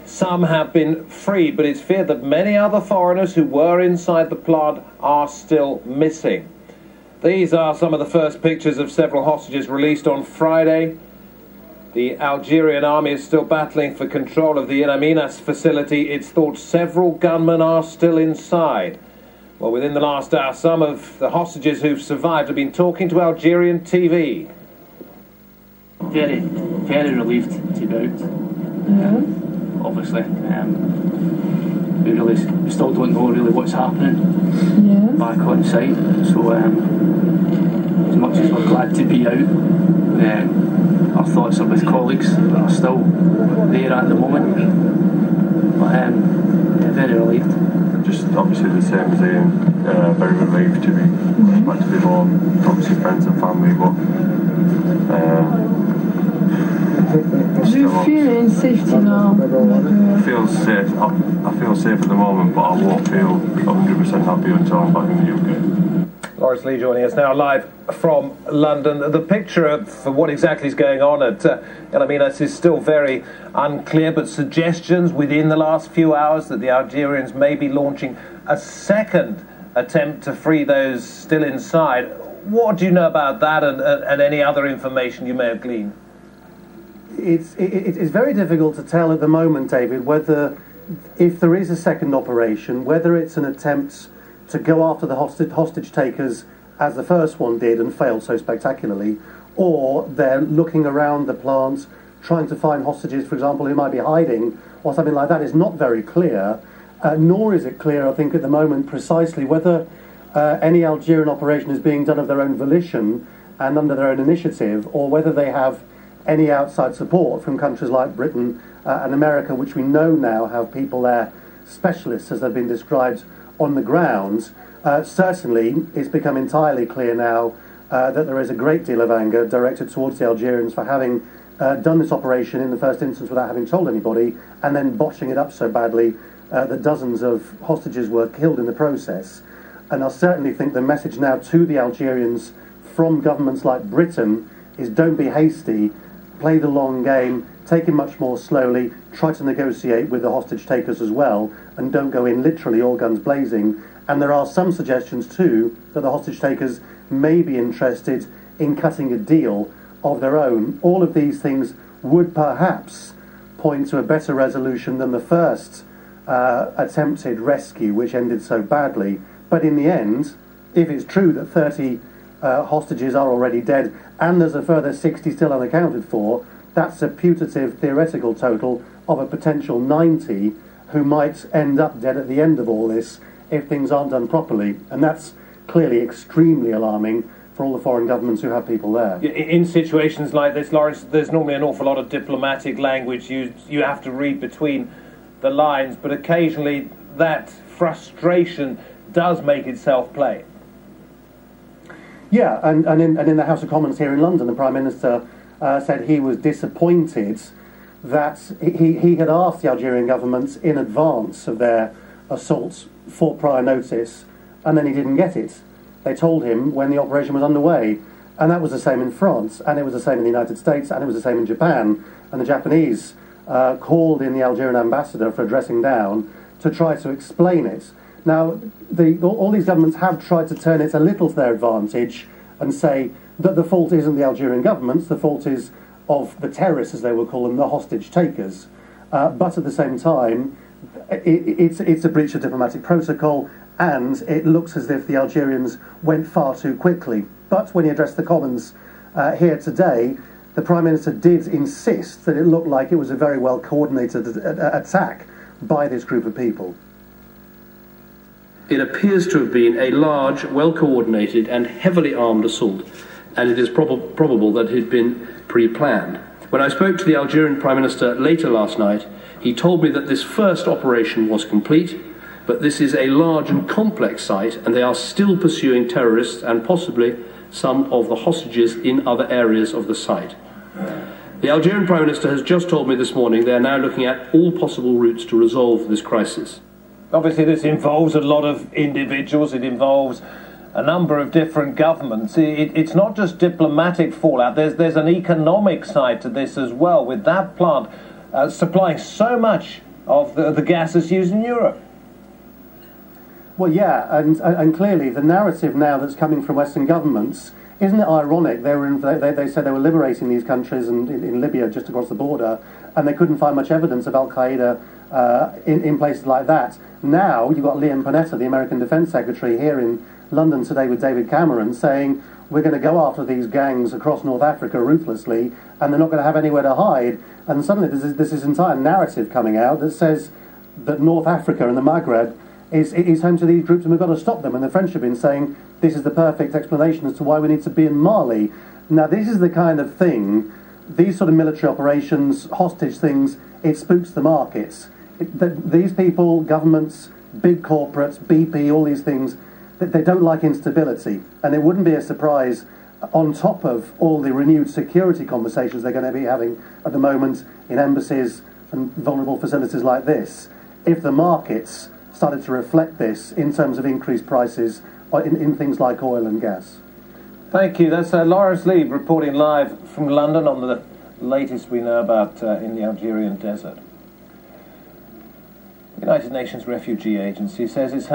some have been freed, but it's feared that many other foreigners who were inside the plant are still missing. These are some of the first pictures of several hostages released on Friday. The Algerian army is still battling for control of the In Amenas facility. It's thought several gunmen are still inside. Well, within the last hour, some of the hostages who've survived have been talking to Algerian TV. Very, very relieved to be out. Obviously, we still don't know really what's happening back on site. So, as much as we're glad to be out, our thoughts are with colleagues that are still there at the moment. But yeah, very relieved. Just obviously the same as Ian, very relieved to be back to be home, obviously friends and family, but do you feel in safety now? I feel safe. I feel safe at the moment, but I won't feel 100% happy until I'm back in the UK. Lawrence Lee joining us now live from London. The picture for what exactly is going on at In Amenas is still very unclear, but suggestions within the last few hours that the Algerians may be launching a second attempt to free those still inside. What do you know about that and any other information you may have gleaned? It's very difficult to tell at the moment, David, whether, if there is a second operation, whether it's an attempt to go after the hostage takers as the first one did and failed so spectacularly, or they're looking around the plant trying to find hostages, for example, who might be hiding or something like that. Is not very clear, nor is it clear, I think, at the moment precisely whether any Algerian operation is being done of their own volition and under their own initiative, or whether they have any outside support from countries like Britain and America, which we know now have people there, specialists as they've been described, on the ground. Certainly it's become entirely clear now that there is a great deal of anger directed towards the Algerians for having done this operation in the first instance without having told anybody, and then botching it up so badly that dozens of hostages were killed in the process. And I certainly think the message now to the Algerians from governments like Britain is don't be hasty, play the long game, take it much more slowly, try to negotiate with the hostage takers as well, and don't go in literally all guns blazing. And there are some suggestions too that the hostage takers may be interested in cutting a deal of their own. All of these things would perhaps point to a better resolution than the first attempted rescue, which ended so badly. But in the end, if it's true that 30 hostages are already dead and there's a further 60 still unaccounted for, that's a putative theoretical total of a potential 90 who might end up dead at the end of all this if things aren't done properly. And that's clearly extremely alarming for all the foreign governments who have people there. In situations like this, Lawrence, there's normally an awful lot of diplomatic language you have to read between the lines, but occasionally that frustration does make itself plain. Yeah, and in the House of Commons here in London, the Prime Minister said he was disappointed that he had asked the Algerian government in advance of their assaults for prior notice, and then he didn't get it. They told him when the operation was underway, and that was the same in France, and it was the same in the United States, and it was the same in Japan, and the Japanese called in the Algerian ambassador for a dressing down to try to explain it. Now, all these governments have tried to turn it a little to their advantage and say that the fault isn't the Algerian governments, the fault is of the terrorists, as they will call them, the hostage takers. But at the same time, it's a breach of diplomatic protocol, and it looks as if the Algerians went far too quickly. But when he addressed the Commons here today, the Prime Minister did insist that it looked like it was a very well coordinated attack by this group of people. It appears to have been a large, well-coordinated and heavily armed assault, and it is probable that it had been pre-planned. When I spoke to the Algerian Prime Minister later last night, he told me that this first operation was complete, but this is a large and complex site, and they are still pursuing terrorists and possibly some of the hostages in other areas of the site. The Algerian Prime Minister has just told me this morning they are now looking at all possible routes to resolve this crisis. Obviously this involves a lot of individuals, it involves a number of different governments. It's not just diplomatic fallout, there's an economic side to this as well, with that plant supplying so much of the gases used in Europe. Well, yeah, and clearly the narrative now that's coming from Western governments, isn't it ironic? They said they were liberating these countries in Libya, just across the border, and they couldn't find much evidence of al-Qaeda in places like that. Now you've got Liam Panetta, the American Defense Secretary, here in London today with David Cameron, saying we're going to go after these gangs across North Africa ruthlessly, and they're not going to have anywhere to hide. And suddenly there's this entire narrative coming out that says that North Africa and the Maghreb is home to these groups and we've got to stop them. And the French have been saying this is the perfect explanation as to why we need to be in Mali. Now this is the kind of thing, these sort of military operations, hostage things, it spooks the markets. These people, governments, big corporates, BP, all these things, they don't like instability. And it wouldn't be a surprise, on top of all the renewed security conversations they're going to be having at the moment in embassies and vulnerable facilities like this, if the markets started to reflect this in terms of increased prices in things like oil and gas. Thank you. That's Lawrence Lee reporting live from London on the latest we know about in the Algerian desert. The United Nations Refugee Agency says it's